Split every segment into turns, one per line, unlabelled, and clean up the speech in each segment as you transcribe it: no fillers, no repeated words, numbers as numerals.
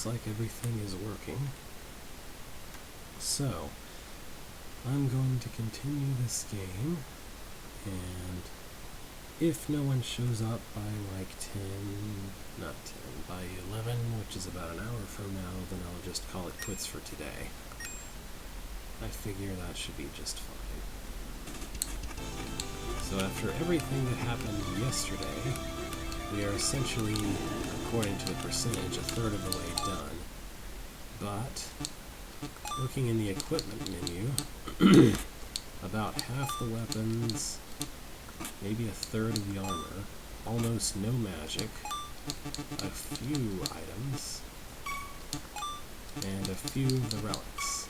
looks like everything is working. So, I'm going to continue this game, and if no one shows up by like by 11, which is about an hour from now, then I'll just call it quits for today. I figure that should be just fine. So after everything that happened yesterday, we are essentially, according to the percentage, a third of the way done. But, looking in the equipment menu, about half the weapons, maybe a third of the armor, almost no magic, a few items, and a few of the relics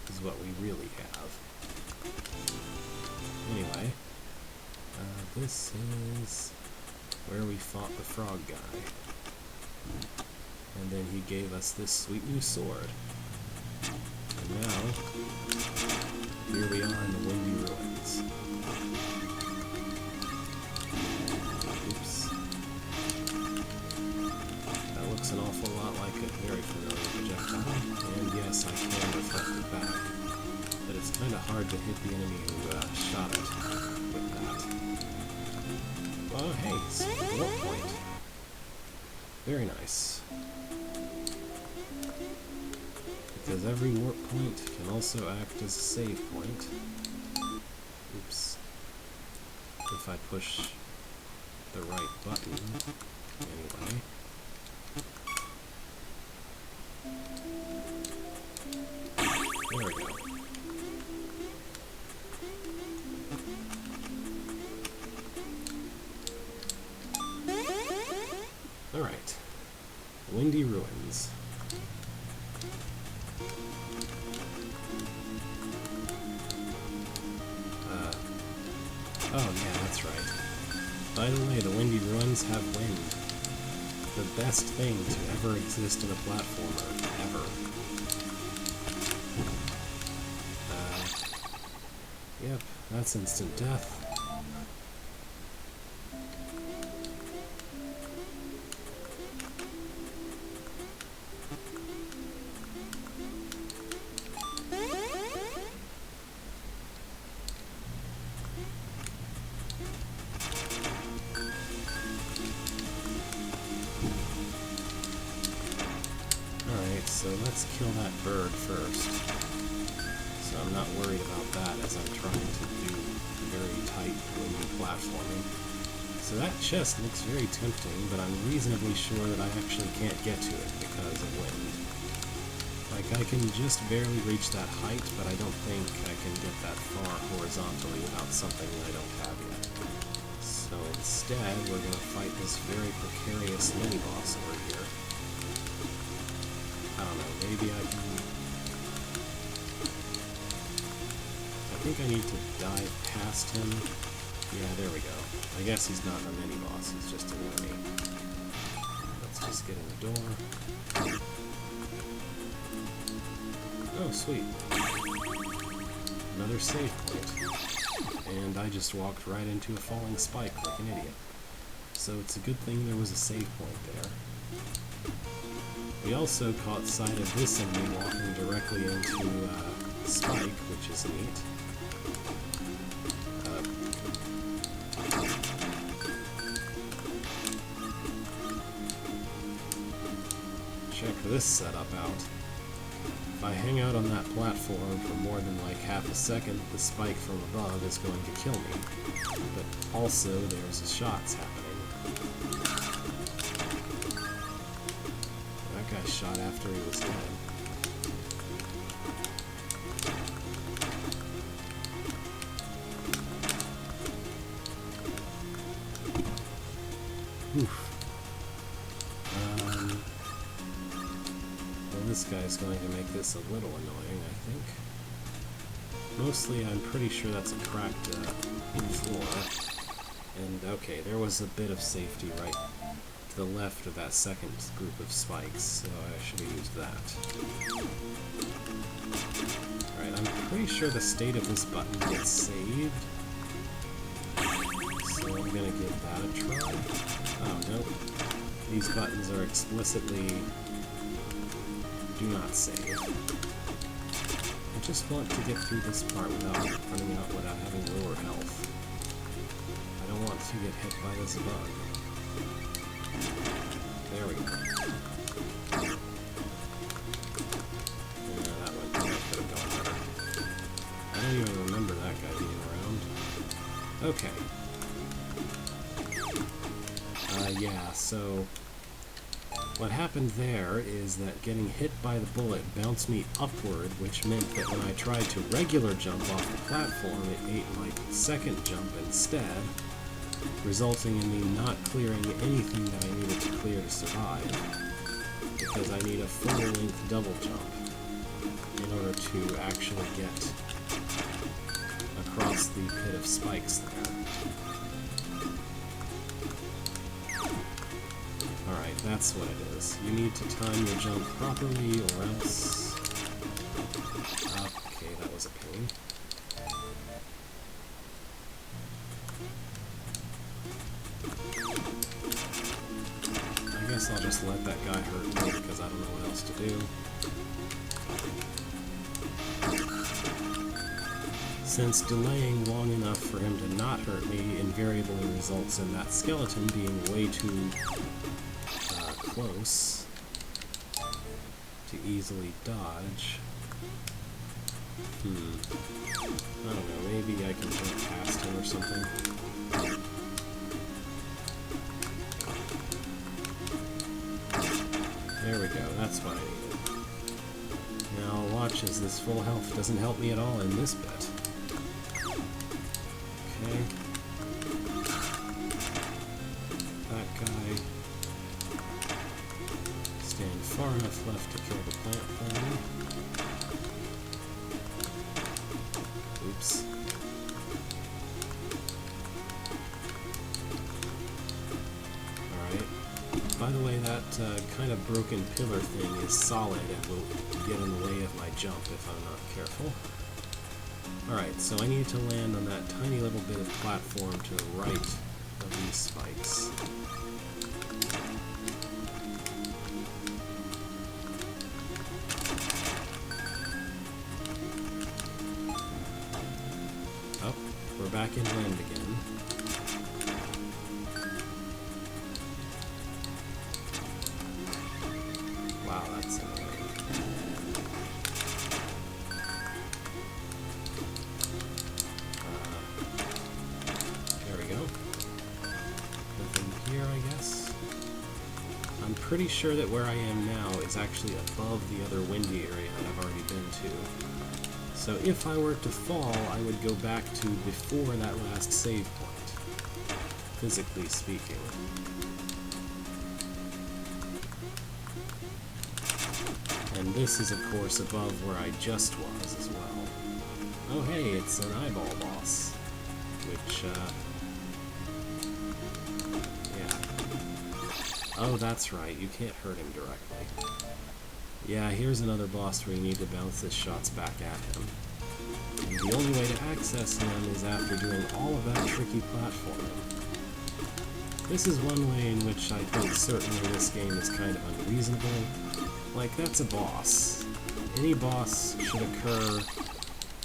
is what we really have. Anyway, this is where we fought the frog guy. And then he gave us this sweet new sword. And now, here we are in the Windy Ruins. Oops. That looks an awful lot like a very familiar projectile. And yes, I can reflect it back. But it's kind of hard to hit the enemy who shot it with that. Oh, hey, it's a warp point. Very nice. Because every warp point can also act as a save point. Oops. If I push the right button, anyway. There we go. Alright. Windy Ruins. Oh yeah, that's right. By the way, the Windy Ruins have wind. The best thing to ever exist in a platformer, ever. Yep, that's instant death. So let's kill that bird first. So I'm not worried about that as I'm trying to do very tight windy platforming. So that chest looks very tempting, but I'm reasonably sure that I actually can't get to it because of wind. Like, I can just barely reach that height, but I don't think I can get that far horizontally without something that I don't have yet. So instead, we're going to fight this very precarious mini-boss over here. I don't know, maybe I can... I think I need to dive past him. Yeah, there we go. I guess he's not a mini-boss, he's just an enemy. Let's just get in the door. Oh, sweet. Another save point. And I just walked right into a falling spike like an idiot. So it's a good thing there was a save point there. We also caught sight of this enemy walking directly into Spike, which is neat. Check this setup out. If I hang out on that platform for more than like half a second, the spike from above is going to kill me. But also, there's shots happening. That guy shot after he was dead. Oof. This guy's going to make this a little annoying, I think. Mostly, I'm pretty sure that's a cracked floor. And, okay, there was a bit of safety right to the left of that second group of spikes, so I should have used that. Alright, I'm pretty sure the state of this button gets saved. So I'm gonna give that a try. Oh, nope. These buttons are explicitly do not save. I just want to get through this part without running out, without having lower health. I don't want to get hit by this bug. There we go. Yeah, that could have gone better. I don't even remember that guy being around. Okay. Yeah, so what happened there is that getting hit by the bullet bounced me upward, which meant that when I tried to regular jump off the platform, it ate my second jump instead, resulting in me not clearing anything that I needed to clear to survive, because I need a full-length double jump in order to actually get across the pit of spikes there. Alright, that's what it is. You need to time your jump properly, or else... Okay, that was a pain. I guess I'll just let that guy hurt me, because I don't know what else to do. Since delaying long enough for him to not hurt me invariably results in that skeleton being way too close to easily dodge. I don't know, maybe I can jump past him or something. There we go, that's what I needed. Now watch as this full health doesn't help me at all in this bit. Okay. That guy. Stand far enough left to kill the plant thing. Oops. Alright. By the way, that kind of broken pillar thing is solid and will get in the way of my jump if I'm not careful. Alright, so I need to land on that tiny little bit of platform to the right of these spikes. Oh, we're back inland again. Wow, that's annoying. Pretty sure that where I am now is actually above the other windy area that I've already been to. So if I were to fall, I would go back to before that last save point, physically speaking. And this is of course above where I just was as well. Oh hey, it's an eyeball boss, which oh, that's right, you can't hurt him directly. Yeah, here's another boss where you need to bounce his shots back at him. And the only way to access him is after doing all of that tricky platforming. This is one way in which I think certainly this game is kind of unreasonable. Like, that's a boss. Any boss should occur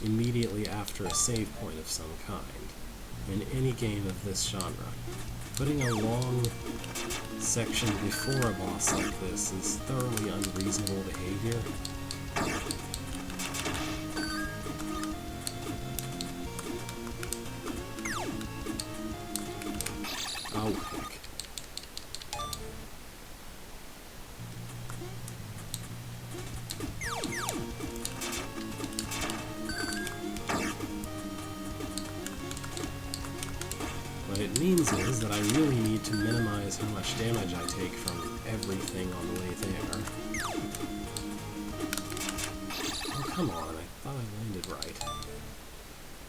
immediately after a save point of some kind, in any game of this genre. Putting a long section before a boss like this is thoroughly unreasonable behavior. Oh, heck. What it means is that I really need to minimize how much damage I take from everything on the way there. Oh, come on, I thought I landed right. I'm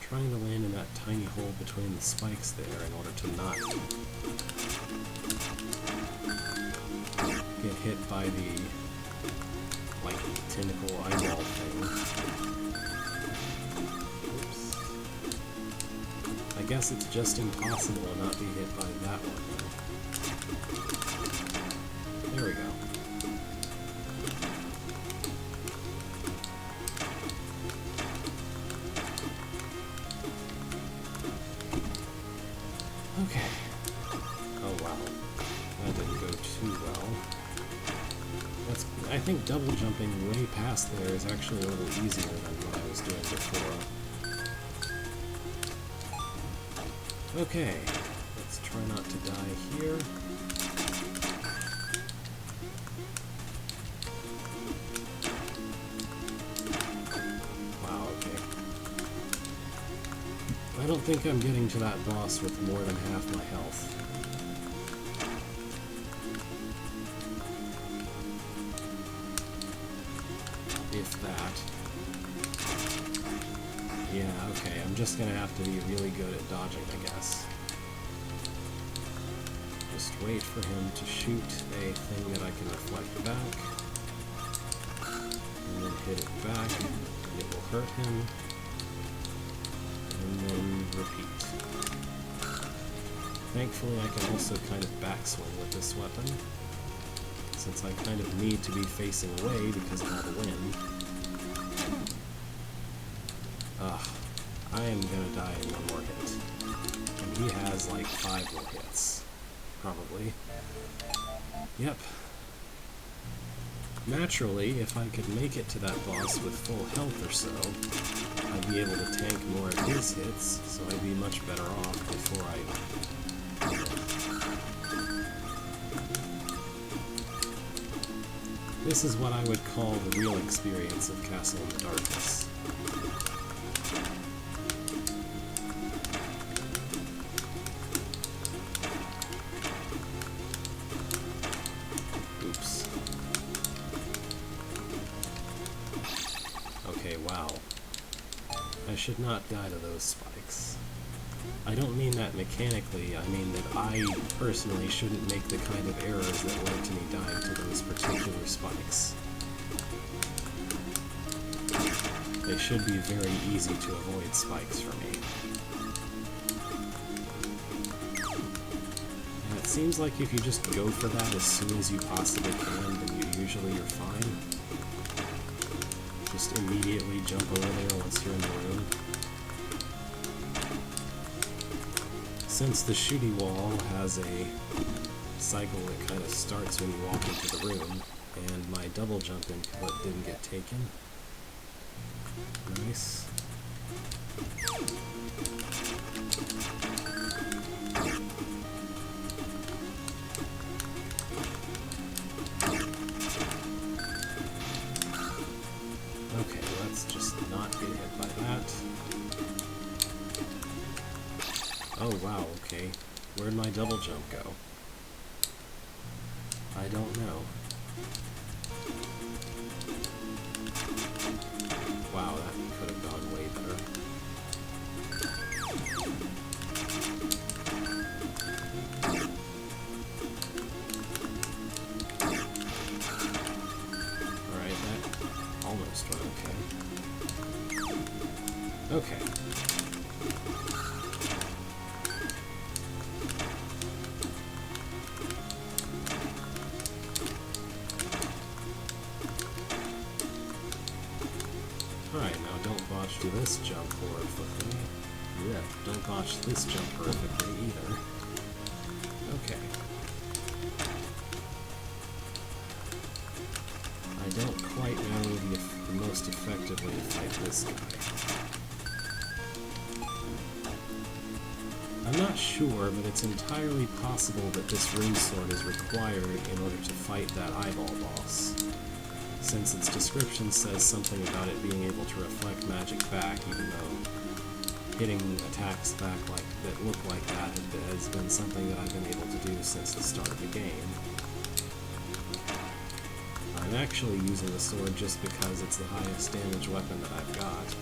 trying to land in that tiny hole between the spikes there in order to not get hit by the, like, tentacle eyeball thing. I guess it's just impossible to not be hit by that one. There we go. I think double jumping way past there is actually a little easier than what I was doing before. Okay, let's try not to die here. Wow, okay. I don't think I'm getting to that boss with more than half my health. If that. Yeah, okay, I'm just gonna have to be really good at dodging, I guess. Just wait for him to shoot a thing that I can reflect back. And then hit it back. It will hurt him. And then repeat. Thankfully, I can also kind of backswing with this weapon, since I kind of need to be facing away because of all the wind. Ugh, I am gonna die in one more hit. And he has like 5 more hits. Probably. Yep. Naturally, if I could make it to that boss with full health or so, I'd be able to tank more of his hits, so I'd be much better off before I... This is what I would call the real experience of Castle in the Darkness. Oops. Okay, wow. I should not die to those spikes. I don't mean that mechanically, I mean that I personally shouldn't make the kind of errors that led to me dying to those particular spikes. They should be very easy to avoid spikes for me. And it seems like if you just go for that as soon as you possibly can, then usually you're fine. Just immediately jump over there once you're in the room. Since the shooty wall has a cycle that kind of starts when you walk into the room, and my double jump input didn't get taken. Nice. Okay, let's just not get hit by that. Oh wow, okay. Where'd my double jump go? I don't know. Wow, that could have gone way better. Alright, that almost went okay. Okay. Alright, now don't botch this jump horrifically. Yeah, don't botch this jump horrifically either. Okay. I don't quite know the most effective way to fight this guy. I'm not sure, but it's entirely possible that this rune sword is required in order to fight that eyeball boss, since its description says something about it being able to reflect magic back, even though hitting attacks back that look like that has been something that I've been able to do since the start of the game. I'm actually using the sword just because it's the highest damage weapon that I've got.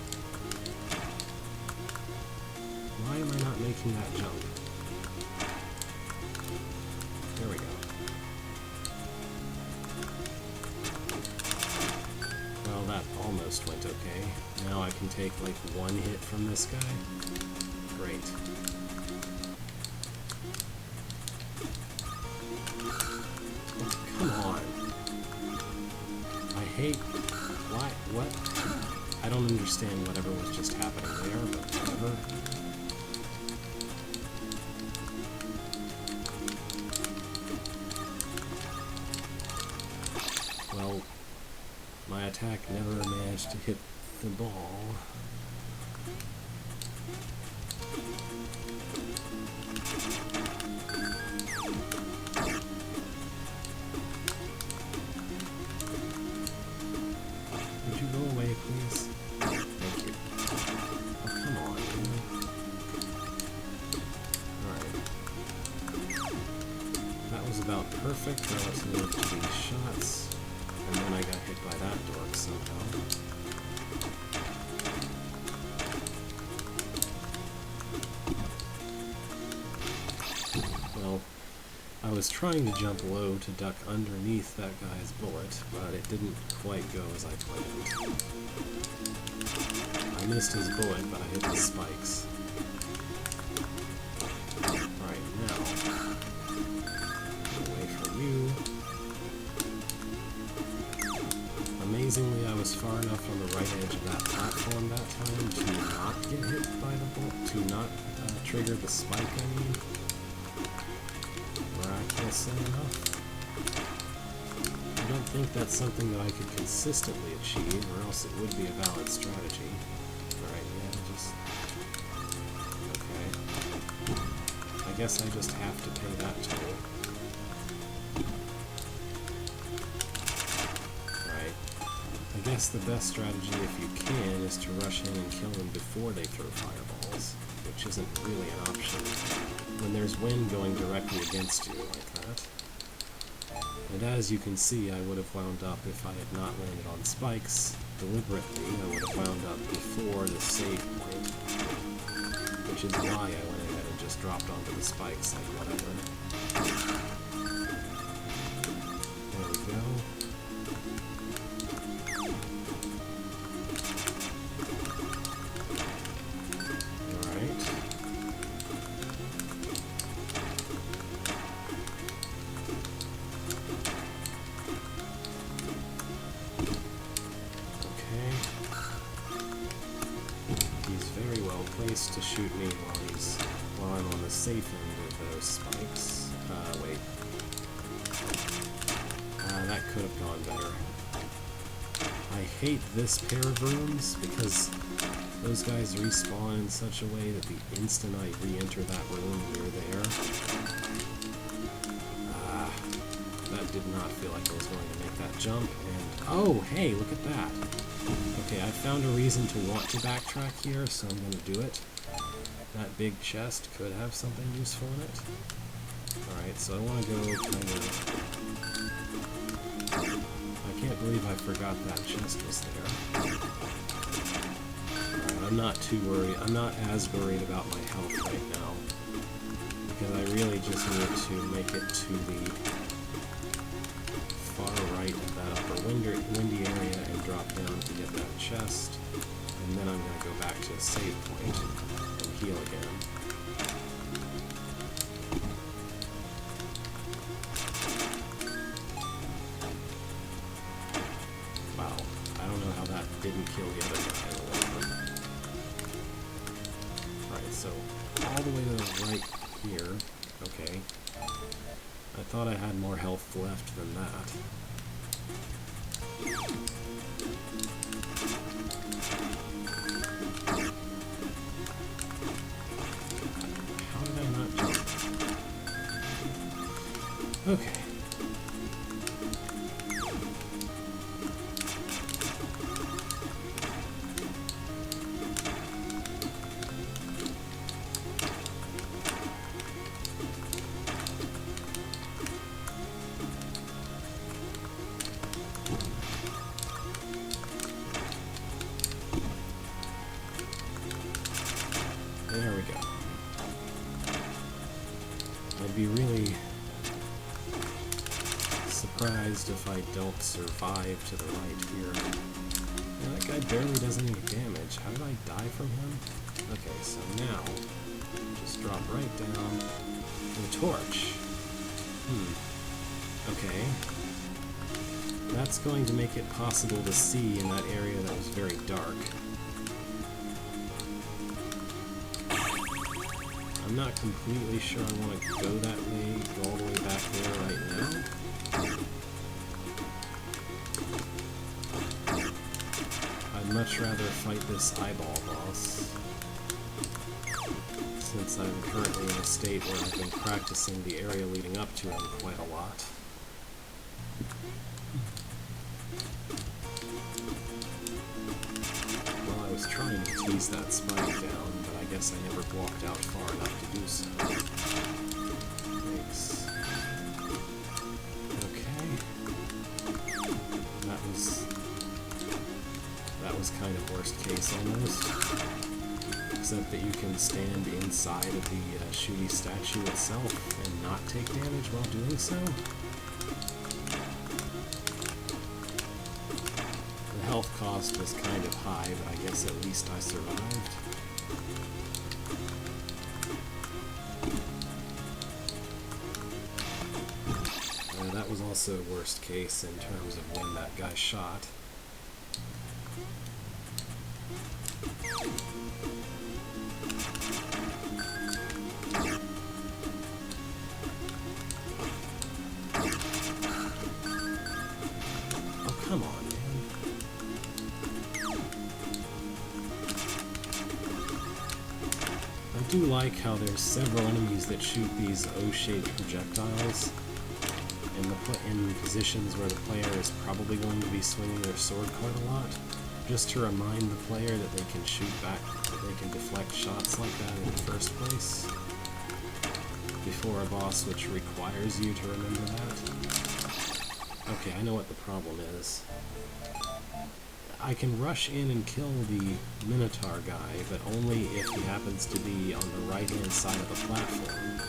Why am I not making that jump? There we go. Well, that almost went okay. Now I can take like one hit from this guy. Great. Oh, come on. I hate... Why? What? I don't understand whatever was just happening there, but whatever. Well, My attack never managed to hit the ball. Would you go away, please? Thank you. Oh, come on, man. Alright. That was about perfect relative to these shots. And then I got hit by that dork somehow. Well, I was trying to jump low to duck underneath that guy's bullet, but it didn't quite go as I planned. I missed his bullet, but I hit the spikes. Right now, away from you. Amazingly, I was far enough on the right edge of that platform that time to not get hit by the bullet, to not trigger the spike, I mean. Miraculously enough. I don't think that's something that I could consistently achieve, or else it would be a valid strategy. Alright, yeah, just... okay. I guess I just have to pay that toll. I guess the best strategy, if you can, is to rush in and kill them before they throw fireballs, which isn't really an option when there's wind going directly against you like that. And as you can see, I would have wound up, if I had not landed on spikes deliberately, I would have wound up before the save point, which is why I went ahead and just dropped onto the spikes like whatever. There we go. To shoot me while I'm on the safe end of those spikes. Wait. That could have gone better. I hate this pair of rooms because those guys respawn in such a way that the instant I re-enter that room, you're there. That did not feel like I was going to make that jump, and oh, hey, look at that. Okay, I found a reason to want to backtrack here, so I'm going to do it. That big chest could have something useful in it. Alright, so I want to go kind of... I can't believe I forgot that chest was there. Alright, I'm not too worried. I'm not as worried about my health right now. Because I really just need to make it to the far right of that upper windy area and drop down to get that chest. And then I'm going to go back to a save point and heal again. Wow, I don't know how that didn't kill the other guy or whatever. Alright, so all the way to the right here. Okay. I thought I had more health left than that. How did I not jump? Okay. There we go. I'd be really surprised if I don't survive to the right here. Yeah, that guy barely does any damage. How did I die from him? Okay, so now, just drop right down the torch. Okay. That's going to make it possible to see in that area that was very dark. I'm not completely sure I want to go that way, go all the way back there right now. I'd much rather fight this eyeball boss, since I'm currently in a state where I've been practicing the area leading up to him quite a lot. Well, I was trying to tease that spike down, but I guess I never walked out far enough to do so. Thanks. Okay. That was kind of worst case almost. Except that you can stand inside of the shooty statue itself and not take damage while doing so. The health cost was kind of high, but I guess at least I survived. That was also worst case in terms of when that guy shot. Come on, man. I do like how there's several enemies that shoot these O-shaped projectiles in positions where the player is probably going to be swinging their sword quite a lot, just to remind the player that they can shoot back, that they can deflect shots like that in the first place before a boss, which requires you to remember that. Okay, I know what the problem is. I can rush in and kill the Minotaur guy, but only if he happens to be on the right-hand side of the platform.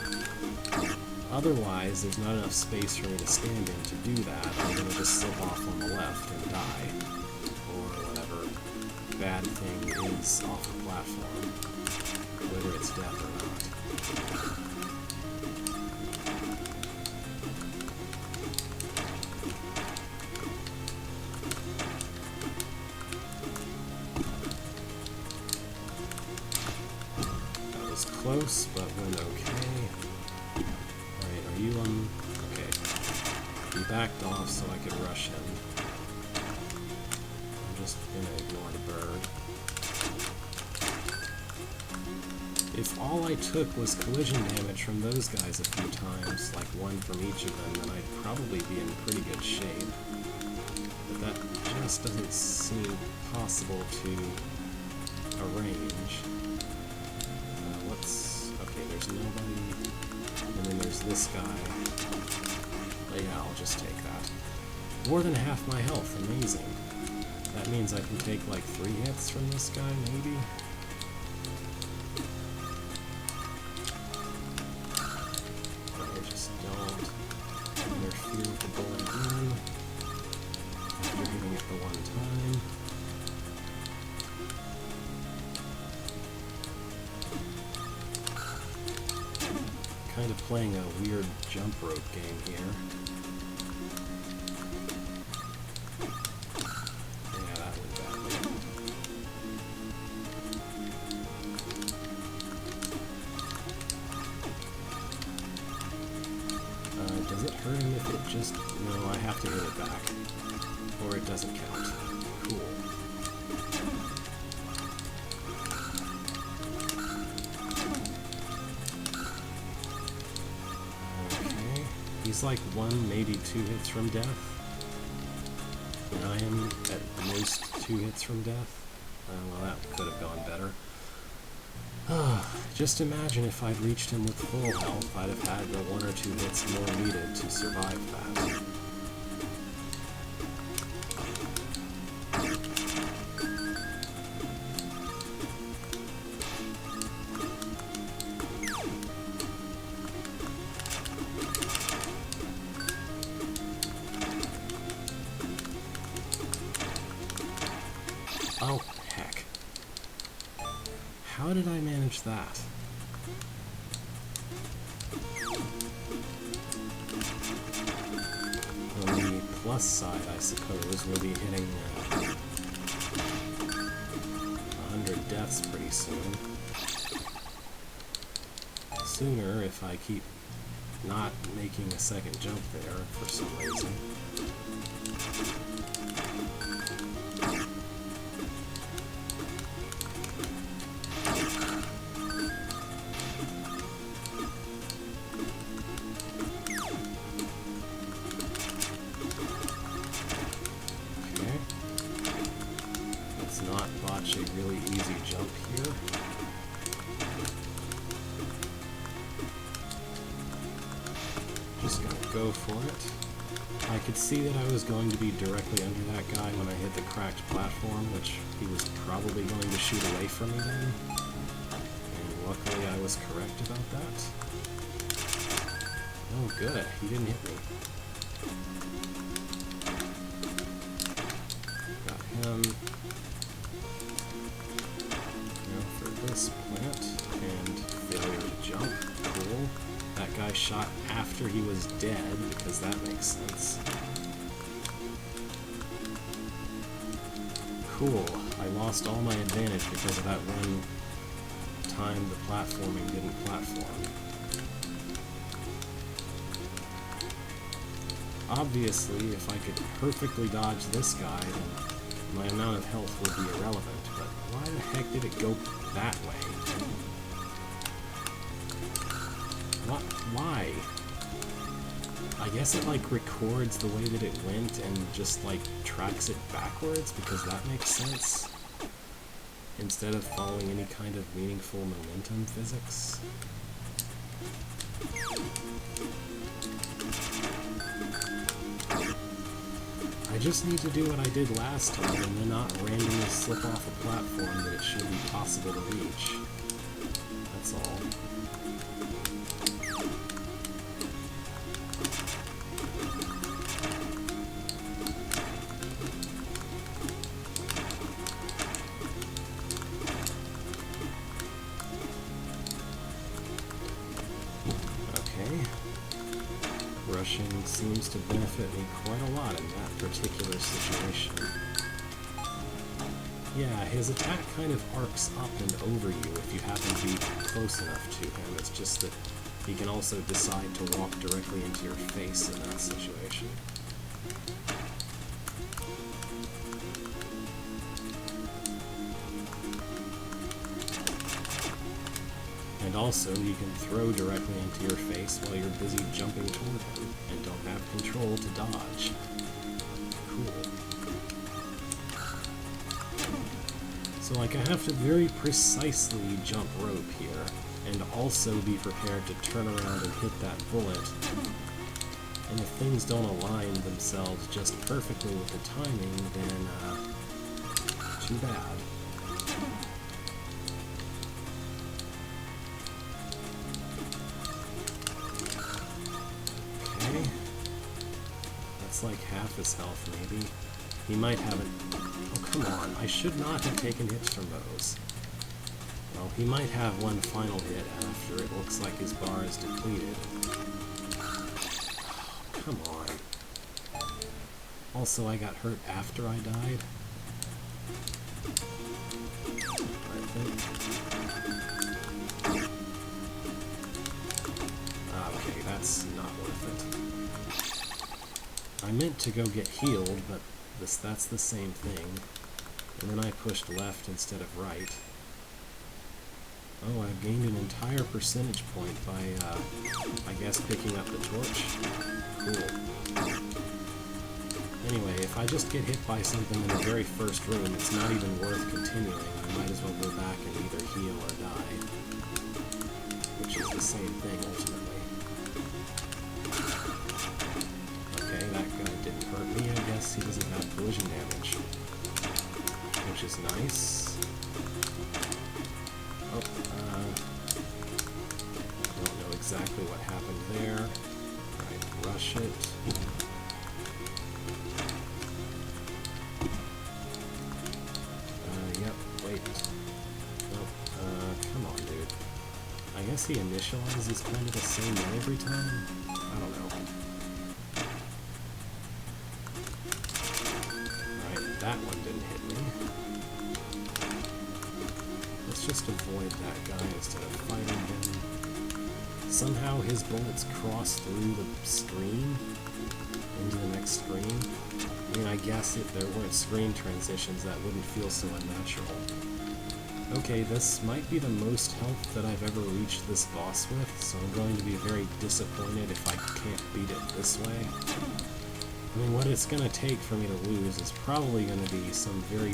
Otherwise, there's not enough space for me to stand in to do that. I'm going to just slip off on the left and die. Or whatever bad thing is off the platform, whether it's death or not. Close, but went okay. Alright, are you on? Okay. He backed off so I could rush him. I'm just gonna ignore the bird. If all I took was collision damage from those guys a few times, like one from each of them, then I'd probably be in pretty good shape. But that just doesn't seem possible to arrange. Okay, there's nobody, and then there's this guy. Yeah, I'll just take that. More than half my health, amazing. That means I can take like 3 hits from this guy, maybe? I just don't interfere with the bullet again. After hitting it the one time. Kind of playing a weird jump rope game here. Yeah, that went badly. Does it hurt him if it just... No, I have to hit it back. Or it doesn't count. Cool. He's like 1, maybe 2 hits from death. And I am at most 2 hits from death. Well, that could have gone better. Just imagine if I'd reached him with full health, I'd have had the 1 or 2 hits more needed to survive that. Oh, heck. How did I manage that? On the plus side, I suppose, we'll be hitting 100 deaths pretty soon. Sooner if I keep not making a second jump there for some reason. go for it. I could see that I was going to be directly under that guy when I hit the cracked platform, which he was probably going to shoot away from me then. And luckily I was correct about that. Oh good, he didn't hit me. Got him. Now for this plant, and failure to jump. Cool. That guy shot after he was dead, because that makes sense. Cool. I lost all my advantage because of that one time the platforming didn't platform. Obviously, if I could perfectly dodge this guy, then my amount of health would be irrelevant, but why the heck did it go that way? Why? I guess it like records the way that it went and just like tracks it backwards because that makes sense. Instead of following any kind of meaningful momentum physics. I just need to do what I did last time and then not randomly slip off a platform that it should be possible to reach. That's all. Rushing seems to benefit me quite a lot in that particular situation. Yeah, his attack kind of arcs up and over you if you happen to be close enough to him. It's just that he can also decide to walk directly into your face in that situation. And also, you can throw directly into your face while you're busy jumping toward him, and don't have control to dodge. Cool. So, like, I have to very precisely jump rope here, and also be prepared to turn around and hit that bullet. And if things don't align themselves just perfectly with the timing, then, too bad. Like half his health, maybe. He might have it. Oh, come on. I should not have taken hits from those. Well, he might have one final hit after it looks like his bar is depleted. Oh, come on. Also, I got hurt after I died. I think. Okay, that's not worth it. I meant to go get healed, but that's the same thing. And then I pushed left instead of right. Oh, I've gained an entire percentage point by, I guess picking up the torch. Cool. Anyway, if I just get hit by something in the very first room, it's not even worth continuing. I might as well go back and either heal or die. Which is the same thing, ultimately. That guy didn't hurt me. I guess he doesn't have collision damage. Which is nice. Oh, I don't know exactly what happened there. Right, rush it. Yep, wait. Nope, come on, dude. I guess he initializes kind of the same way every time? I don't know. That one didn't hit me. Let's just avoid that guy instead of fighting him. Somehow his bullets cross through the screen into the next screen. I mean, I guess if there weren't screen transitions, that wouldn't feel so unnatural. Okay, this might be the most health that I've ever reached this boss with, so I'm going to be very disappointed if I can't beat it this way. I mean, what it's going to take for me to lose is probably going to be some very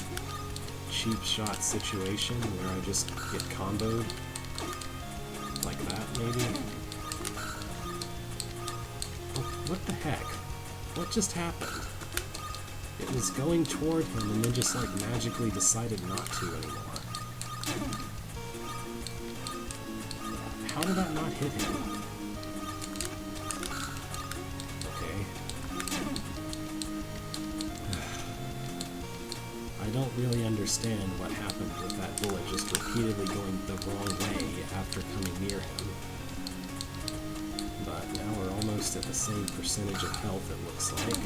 cheap shot situation where I just get comboed. Like that, maybe? Oh, What the heck? What just happened? It was going toward him and then just like magically decided not to anymore. How did that not hit him? Okay. I don't really understand what happened with that bullet just repeatedly going the wrong way after coming near him. But now we're almost at the same percentage of health, it looks like.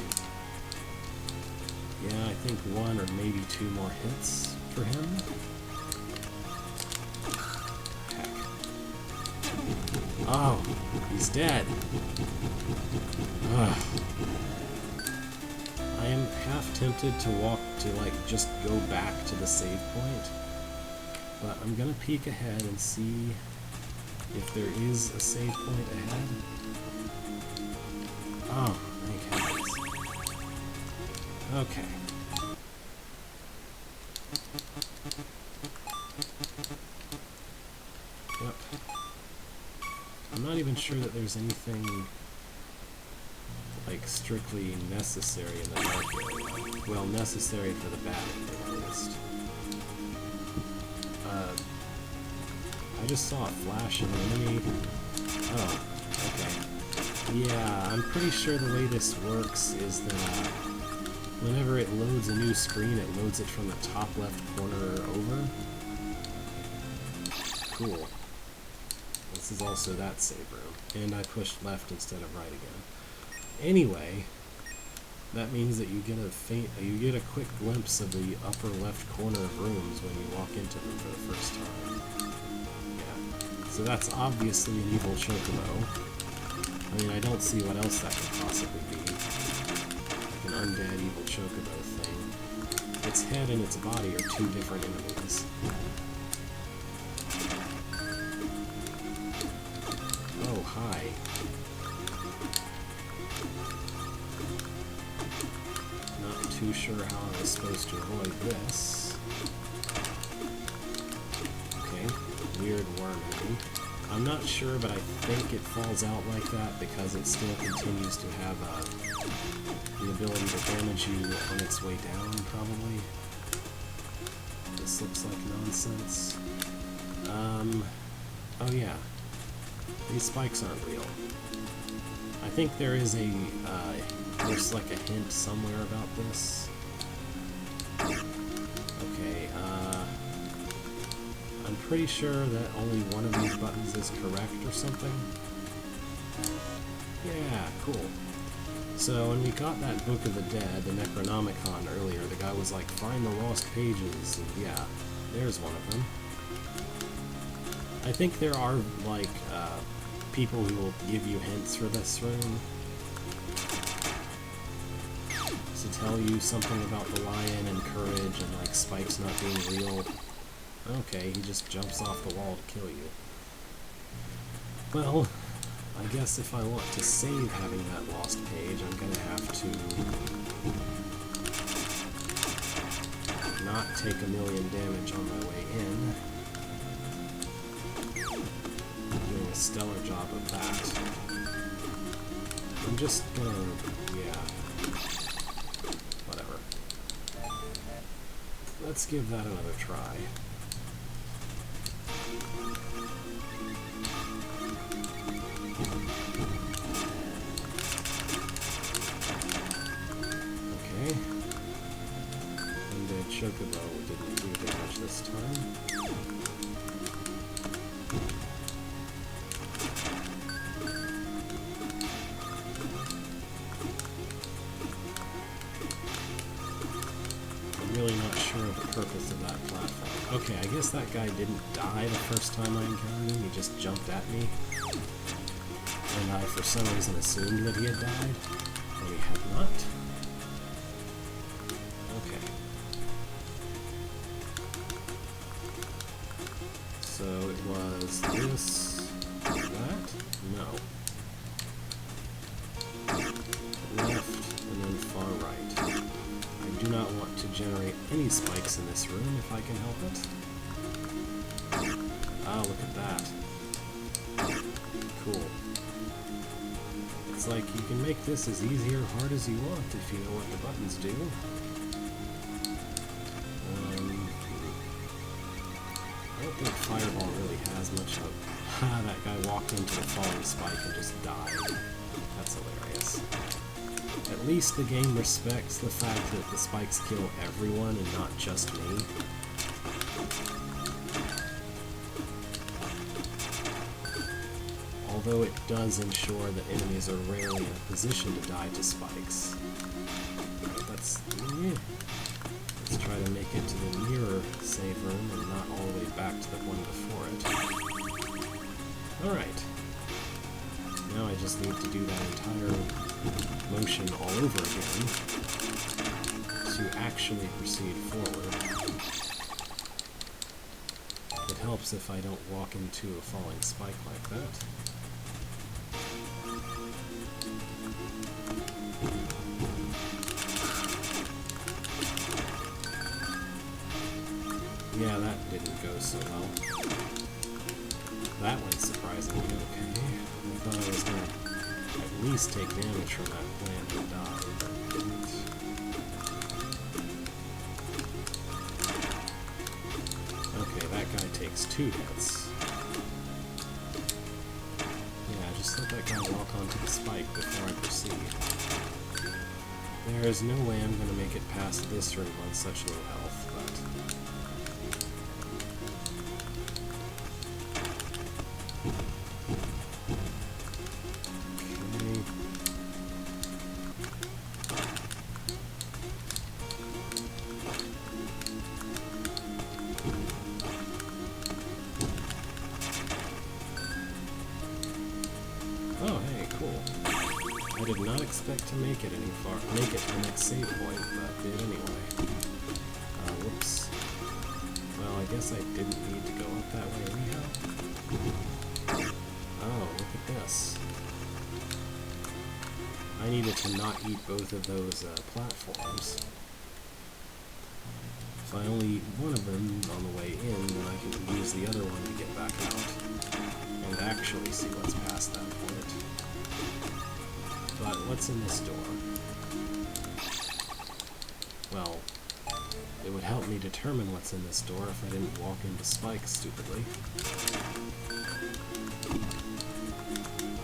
Yeah, I think 1 or maybe 2 more hits for him. Heck. Oh, he's dead. Ugh. I am half tempted to walk to, like, just go back to the save point. But I'm gonna peek ahead and see if there is a save point ahead. Oh, thank heavens. Okay. Yep. I'm not even sure that there's anything, like, strictly necessary in the dark area. Well, necessary for the battle, at least. I just saw a flash of an enemy. Oh, okay. Yeah, I'm pretty sure the way this works is that whenever it loads a new screen, it loads it from the top left corner over. Cool. This is also that save room. And I pushed left instead of right again. Anyway, that means that you get a quick glimpse of the upper left corner of rooms when you walk into them for the first time. Yeah. So that's obviously an evil chocobo. I mean, I don't see what else that could possibly be. Like an undead evil chocobo thing. Its head and its body are 2 different enemies. Oh, hi. Not too sure how I was supposed to avoid this. Okay, weird worm enemy. I'm not sure, but I think it falls out like that because it still continues to have the ability to damage you on its way down, probably. This looks like nonsense. Oh yeah. These spikes aren't real. I think there is there's like a hint somewhere about this. Okay, I'm pretty sure that only one of these buttons is correct or something. Yeah, cool. So when we got that Book of the Dead, the Necronomicon earlier, the guy was like, find the lost pages, and yeah, there's one of them. I think there are, like, people who will give you hints for this room to tell you something about the lion and courage and, like, spikes not being real. Okay, he just jumps off the wall to kill you. Well, I guess if I want to save having that lost page, I'm gonna have to not take 1,000,000 damage on my way in. Doing a stellar job of that. I'm just gonna, yeah, whatever. Let's give that another try. Okay. Undead Chocobo didn't do damage this time. Really not sure of the purpose of that platform. Okay, I guess that guy didn't die the first time I encountered him, he just jumped at me. And I, for some reason, assumed that he had died, but he had not. Okay. So it was this, that? No. Left, and then far right. I do not want to generate any spikes in this room if I can help it. Ah, look at that. Cool. It's like you can make this as easy or hard as you want if you know what the buttons do. I don't think Fireball really has much of... Ha, that guy walked into the falling spike and just died. That's hilarious. At least the game respects the fact that the spikes kill everyone and not just me. Although it does ensure that enemies are rarely in a position to die to spikes. Let's try to make it to the nearer save room and not all the way back to the one before it. Alright. Now I just need to do that entire motion all over again to actually proceed forward. It helps if I don't walk into a falling spike like that. Yeah, that didn't go so well. That went surprisingly okay. I thought I was going to at least take damage from that plant and die, but didn't. Okay, that guy takes 2 hits. Yeah, just let that guy walk onto the spike before I proceed. There is no way I'm going to make it past this room on such low health, but... Oh, hey, cool. I did not expect to make it to the next save point, but did anyway. Whoops. Well, I guess I didn't need to go up that way anyhow. Oh, look at this. I needed to not eat both of those platforms. If I only eat one of them on the way in, then I can use the other one to get back out. And actually see what's past that point. But what's in this door? Well, it would help me determine what's in this door if I didn't walk into spikes stupidly.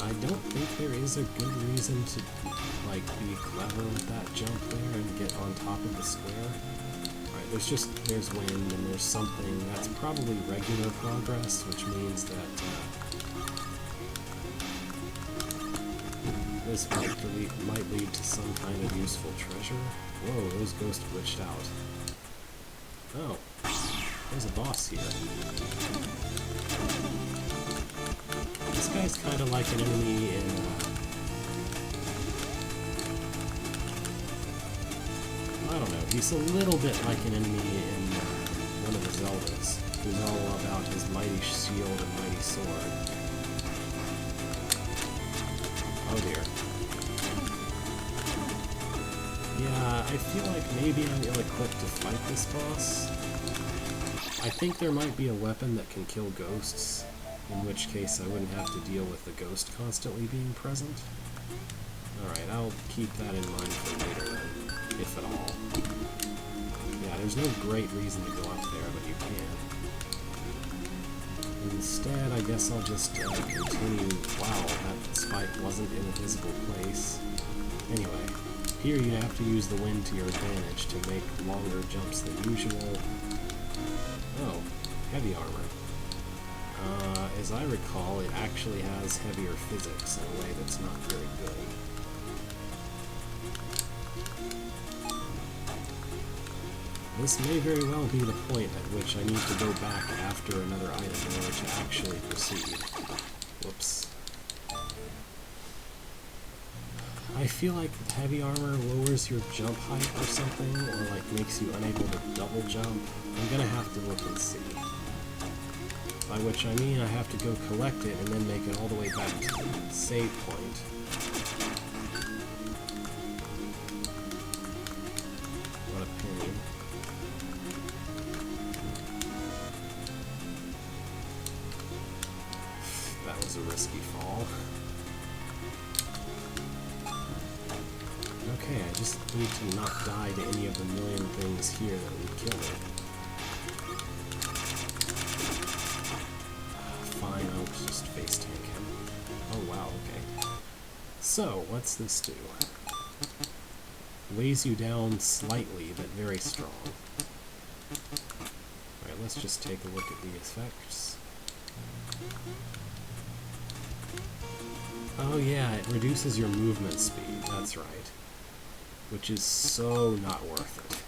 I don't think there is a good reason to, like, be clever with that jump there and get on top of the square. Alright, there's wind and there's something. That's probably regular progress, which means that, this might lead to some kind of useful treasure. Whoa, those ghosts glitched out. Oh, there's a boss here. This guy's kind of like an enemy in... I don't know, he's a little bit like an enemy in one of the Zeldas, who's all about his mighty shield and mighty sword. Oh dear. Yeah, I feel like maybe I'm ill-equipped to fight this boss. I think there might be a weapon that can kill ghosts, in which case I wouldn't have to deal with the ghost constantly being present. Alright, I'll keep that in mind for later then, if at all. Yeah, there's no great reason to go up there, but you can. Instead, I guess I'll just continue... Wow, that spike wasn't in a visible place. Anyway, here you have to use the wind to your advantage to make longer jumps than usual. Oh, heavy armor. As I recall, it actually has heavier physics in a way that's not very good. This may very well be the point at which I need to go back after another item in order to actually proceed. Whoops. I feel like heavy armor lowers your jump height or something, or like makes you unable to double jump. I'm gonna have to look and see. By which I mean I have to go collect it and then make it all the way back to the save point. What a pain. That was a risky fall. just need to not die to any of the million things here that would kill me. Fine, I'll just face tank him. Oh wow, okay. So, what's this do? Weighs you down slightly, but very strong. Alright, let's just take a look at the effects. Oh yeah, it reduces your movement speed, that's right. Which is so not worth it.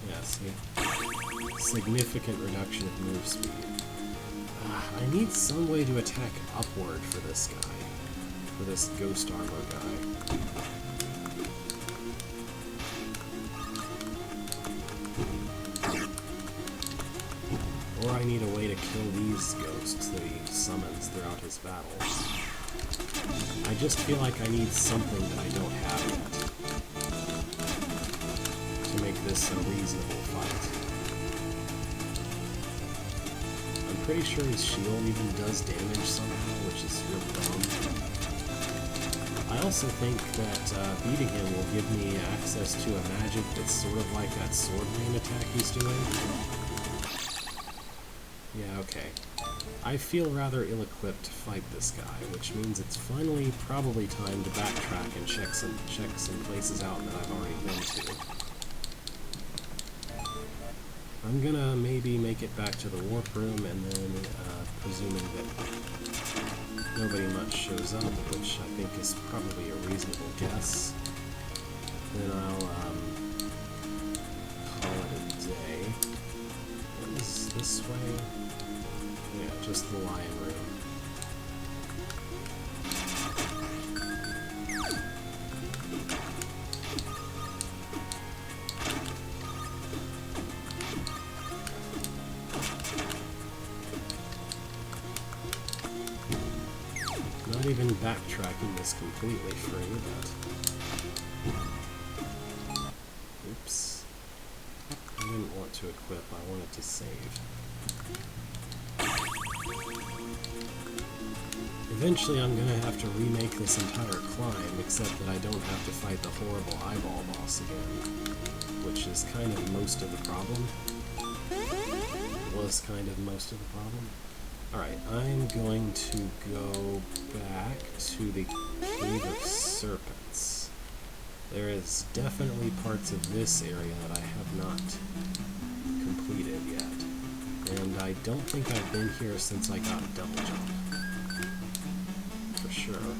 Yeah, see? Significant reduction of move speed. I need some way to attack upward for this guy. For this ghost armor guy. Or I need a way to kill these ghosts that he summons throughout his battles. I just feel like I need something that I don't have yet to make this a reasonable fight. I'm pretty sure his shield even does damage somehow, which is real dumb. I also think that beating him will give me access to a magic that's sort of like that sword rain attack he's doing. Yeah, okay. I feel rather ill-equipped to fight this guy, which means it's finally probably time to backtrack and check some places out that I've already been to. I'm gonna maybe make it back to the warp room, and then, presuming that nobody much shows up, which I think is probably a reasonable guess, then I'll, call it a day. What is this way? Yeah, just the lion room. Not even backtracking is completely free, but... Oops. I didn't want to equip, I wanted to save. Eventually I'm gonna have to remake this entire climb, except that I don't have to fight the horrible eyeball boss again, which is kind of most of the problem. Was kind of most of the problem. Alright, I'm going to go back to the Cave of Serpents. There is definitely parts of this area that I have not completed yet. And I don't think I've been here since I got double jump. For sure.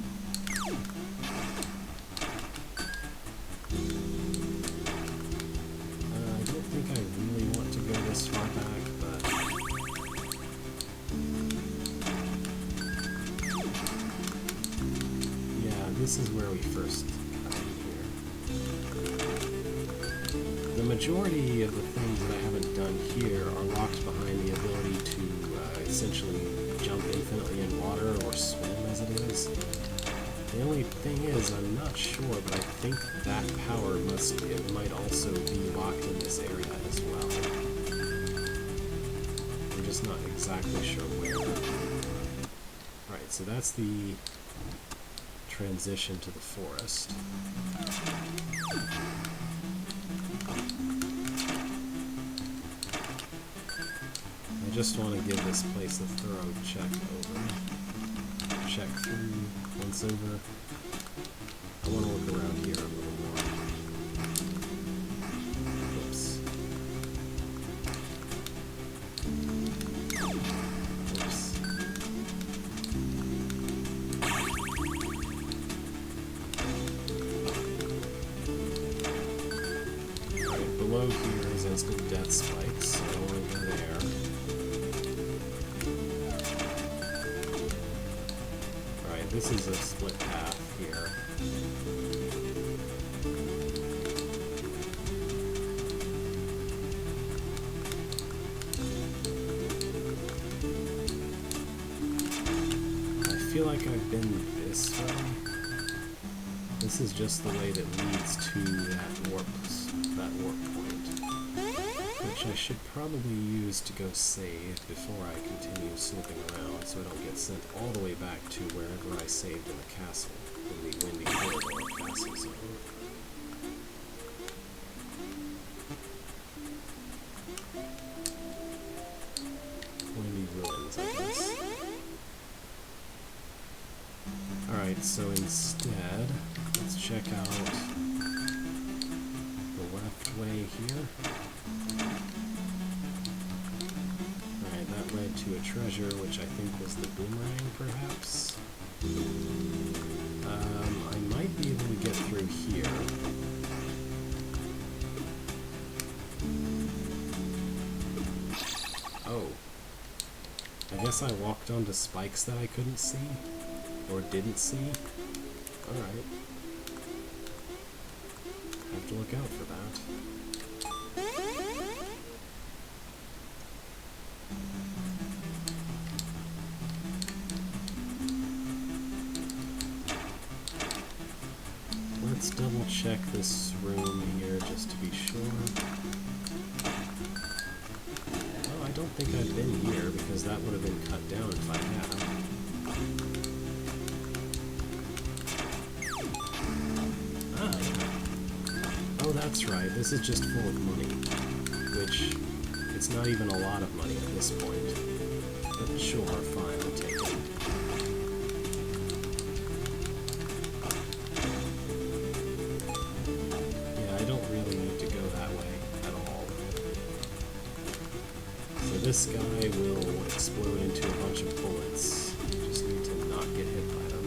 I don't think I really want to go this far back, but... Yeah, this is where we first got in here. The majority of the things that I haven't done here are locked behind the ability to essentially jump infinitely in water or swim as it is. The only thing is, I'm not sure, but I think that power might also be locked in this area as well. I'm just not exactly sure where. Right, so that's the transition to the forest. I just want to give this place a thorough check over. Check through once over. I want to look around here a little more. Oops. Oops. Alright, below here is instant death spikes, so I don't want to go there. This is a split path here. I feel like I've been this way. This is just the way that leads to that warp point. which I should probably use to go save before I continue snooping around so I don't get sent all the way back to wherever I saved in the castle, in the Windy Corridor castle zone. Windy Ruins, I guess. Alright, so instead, let's check out the left way here. Alright, that led to a treasure, which I think was the boomerang, perhaps? I might be able to get through here. Oh. I guess I walked onto spikes that I couldn't see? Or didn't see? Alright. Have to look out for that. Let's double check this room here just to be sure. Well, I don't think I've been here because that would have been cut down if I had. Ah, yeah. Oh, that's right. This is just full of money, which it's not even a lot of money at this point. But sure, fine, I'll take it. This guy will explode into a bunch of bullets. Just need to not get hit by them.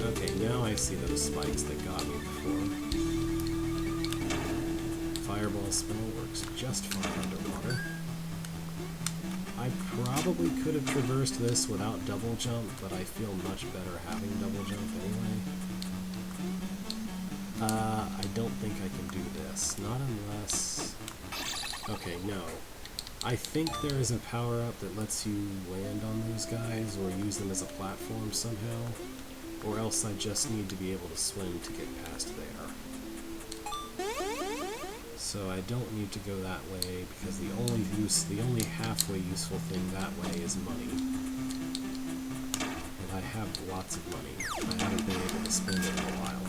Okay, now I see those spikes that got me before. Fireball spell works just fine underwater. I probably could have traversed this without double jump, but I feel much better having double jump anyway. I don't think I can do this. Not unless... Okay, no. I think there is a power-up that lets you land on those guys or use them as a platform somehow, or else I just need to be able to swim to get past there. So I don't need to go that way because the only halfway useful thing that way is money. And I have lots of money. I haven't been able to spend it in a while.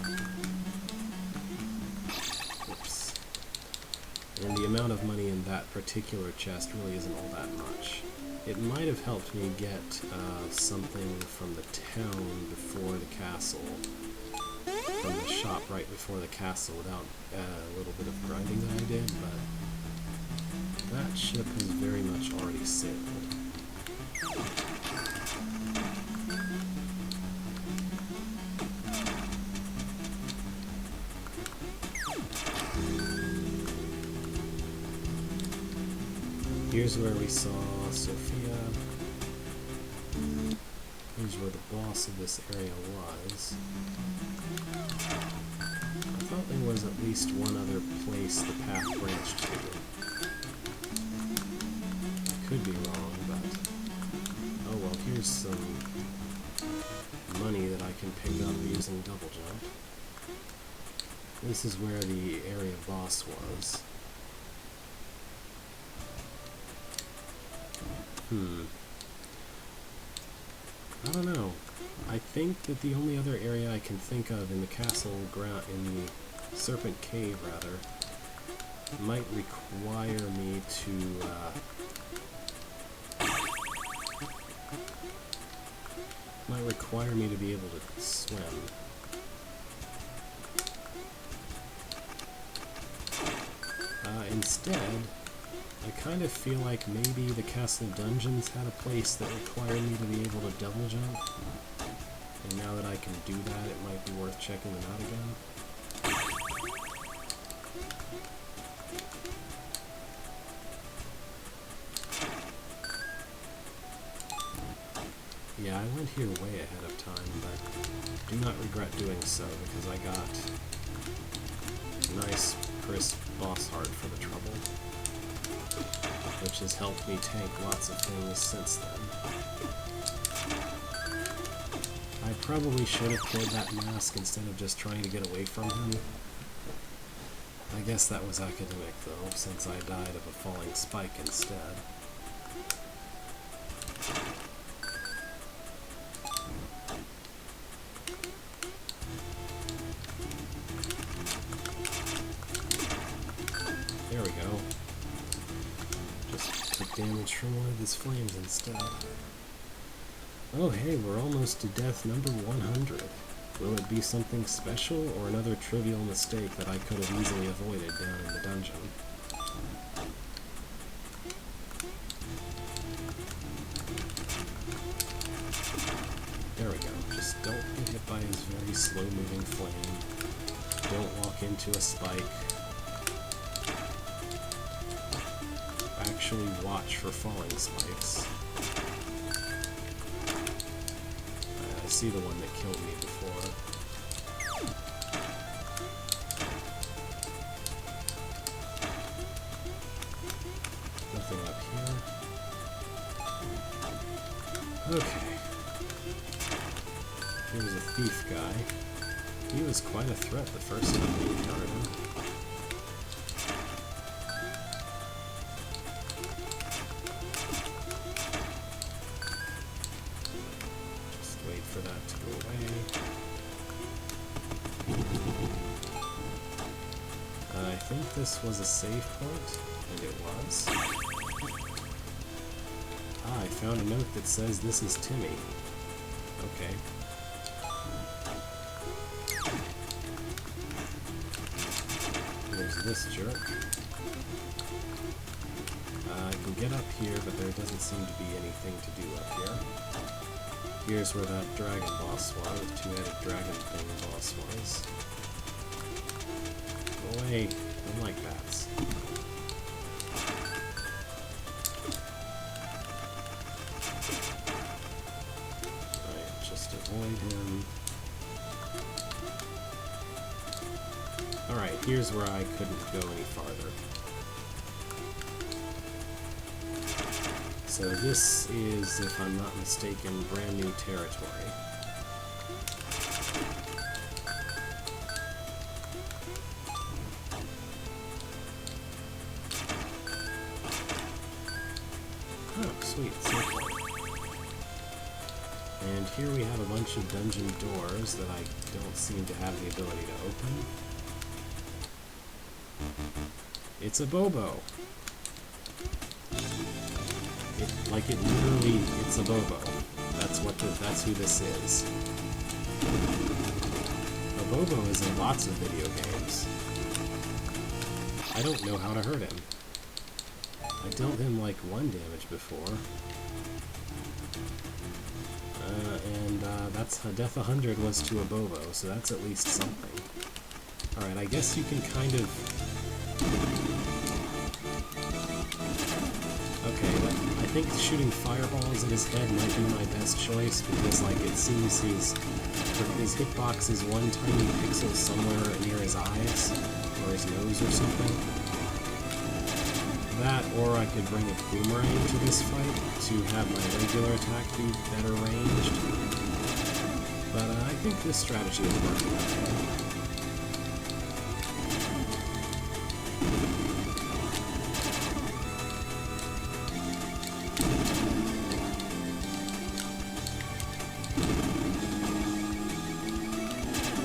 And the amount of money in that particular chest really isn't all that much. It might have helped me get something from the town before the castle, from the shop right before the castle without a little bit of grinding that I did, but that ship has very much already sailed. Here's where we saw Sophia. Here's where the boss of this area was. I thought there was at least one other place the path branched to. I could be wrong, but... Oh well, here's some money that I can pick up using double jump. This is where the area boss was. I don't know. I think that the only other area I can think of in the castle ground, in the Serpent Cave rather, might require me to be able to swim. Instead, I kind of feel like maybe the castle dungeons had a place that required me to be able to double jump. And now that I can do that, it might be worth checking them out again. Yeah, I went here way ahead of time, but do not regret doing so because I got a nice, crisp boss heart for the trouble, which has helped me tank lots of things since then. I probably should have killed that mask instead of just trying to get away from him. I guess that was academic, though, since I died of a falling spike instead. There we go. Just took damage from one of his flames instead. Oh hey, we're almost to death number 100. Will it be something special, or another trivial mistake that I could have easily avoided down in the dungeon? There we go. Just don't get hit by his very slow-moving flame. Don't walk into a spike. Actually watch for falling spikes. I see the one that killed me before. Nothing up here. Okay. Here's a thief guy. He was quite a threat the first time we encountered him. For that to go away. I think this was a save point, and it was. Ah, I found a note that says this is Timmy. Okay. There's this jerk. I can get up here, but there doesn't seem to be anything to do up here. Here's where that dragon boss was, the two-headed dragon thing boss was. Go away. I don't like bats. Alright, just avoid him. Alright, here's where I couldn't go any farther. So this is, if I'm not mistaken, brand new territory. Oh, sweet. And here we have a bunch of dungeon doors that I don't seem to have the ability to open. It's a Bobo. It literally, it's a Bobo. That's who this is. A Bobo is in lots of video games. I don't know how to hurt him. I dealt him like 1 damage before. That's Death 100 was to a Bobo, so that's at least something. Alright, I guess you can kind of... Okay, I think shooting fireballs at his head might be my best choice, because, like, it seems his hitbox is one tiny pixel somewhere near his eyes, or his nose or something. That, or I could bring a boomerang to this fight to have my regular attack be better ranged. But I think this strategy is working okay.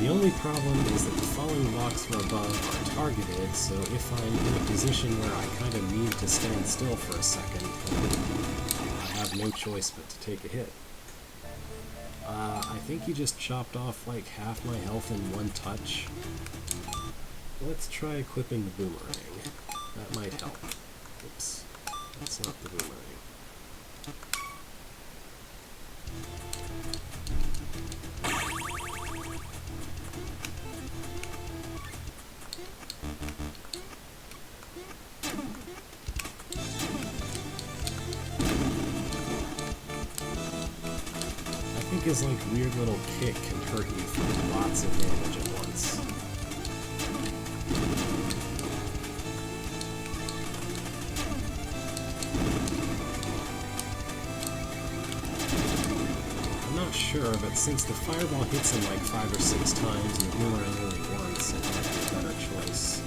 The only problem is that the falling blocks from above are targeted, so if I'm in a position where I kind of need to stand still for a second, I have no choice but to take a hit. I think he just chopped off like half my health in one touch. Let's try equipping the boomerang. That might help. Oops. That's not the boomerang. His like weird little kick can hurt you for lots of damage at once. I'm not sure sure, but since the fireball hits him like 5 or 6 times and the boomerang only once, it might be a better choice.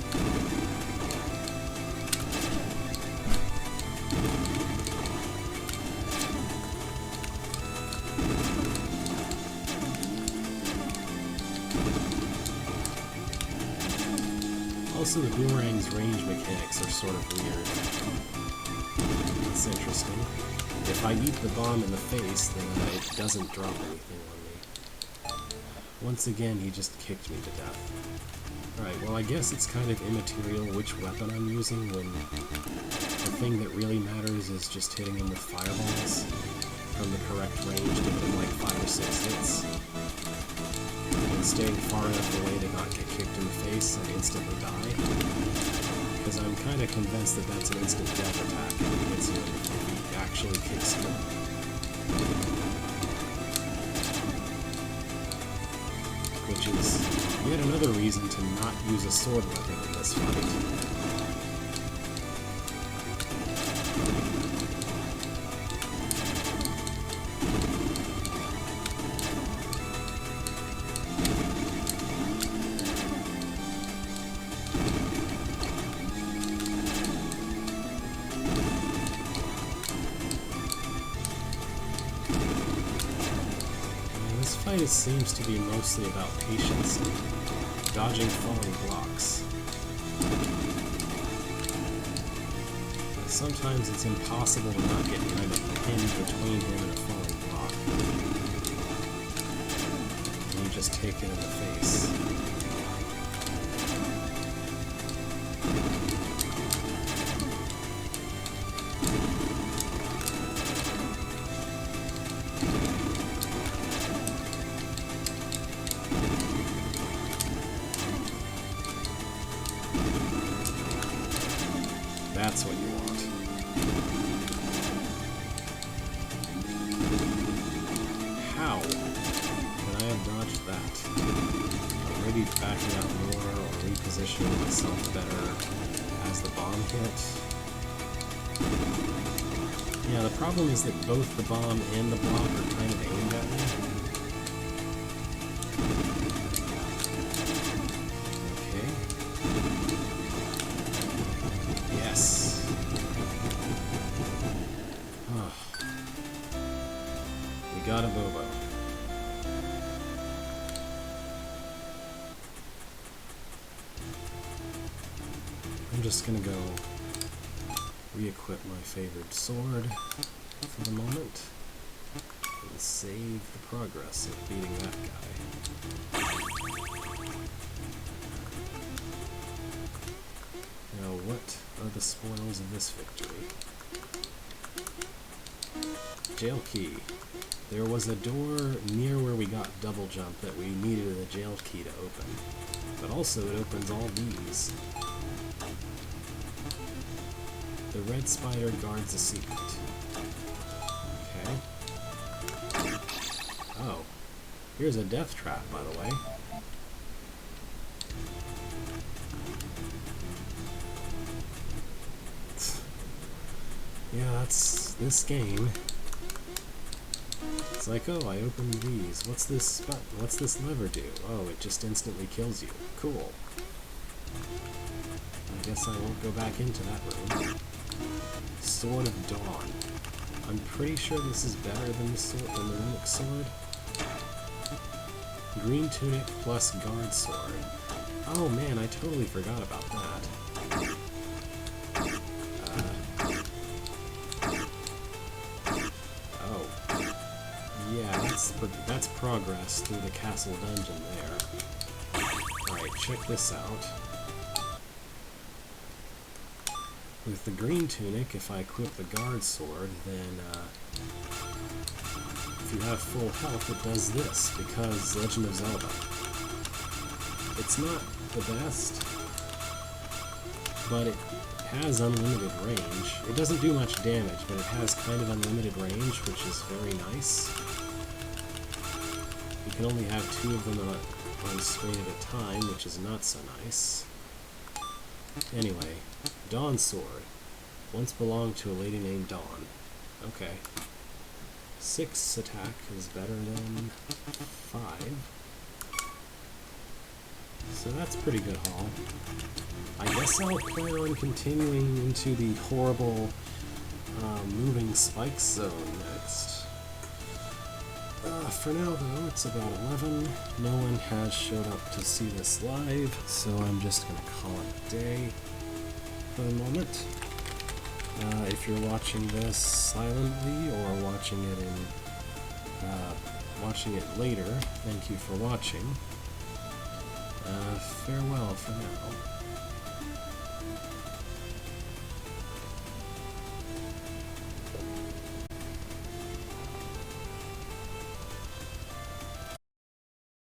Also, the boomerang's range mechanics are sort of weird. It's interesting. If I eat the bomb in the face, then it doesn't drop anything on me. Once again, he just kicked me to death. Alright, well I guess it's kind of immaterial which weapon I'm using when the thing that really matters is just hitting him with fireballs from the correct range to hit him like 5 or 6 hits. And staying far enough away to not get kicked in the face and instantly die. Because I'm kind of convinced that that's an instant death attack if he hits you if he actually kicks you. Which is yet another reason to not use a sword weapon in this fight. It seems to be mostly about patience and dodging falling blocks. Sometimes it's impossible to not get kind of pinned between him and a falling block. And you just take it in the face. That's what you want. How could I have dodged that? Maybe backing out more or repositioning myself better as the bomb hit. Yeah, the problem is that both the bomb and the block are kind of aimed at me. Got a Bobo. I'm just gonna go re-equip my favored sword for the moment and save the progress of beating that guy. Now, what are the spoils of this victory? Jail key. There was a door near where we got double jump that we needed a jail key to open. But also it opens all these. The red spider guards a secret. Okay. Oh. Here's a death trap, by the way. Yeah, that's this game. It's like, oh, I opened these. What's this button? What's this lever do? Oh, it just instantly kills you. Cool. I guess I won't go back into that room. Sword of Dawn. I'm pretty sure this is better than the sword, than the Runic sword. Green tunic plus guard sword. Oh man, I totally forgot about that. Yeah, that's progress through the castle dungeon there. Alright, check this out. With the green tunic, if I equip the guard sword, then if you have full health, it does this, because Legend of Zelda. It's not the best, but it has unlimited range. It doesn't do much damage, but it has kind of unlimited range, which is very nice. You can only have 2 of them on screen at a time, which is not so nice. Anyway, Dawn Sword. Once belonged to a lady named Dawn. Okay. 6 attack is better than 5. So that's pretty good haul. I guess I'll plan on continuing into the horrible moving spikes zone next. For now, though, it's about 11. No one has showed up to see this live, so I'm just going to call it a day for the moment. If you're watching this silently or watching it later, thank you for watching. Farewell for now.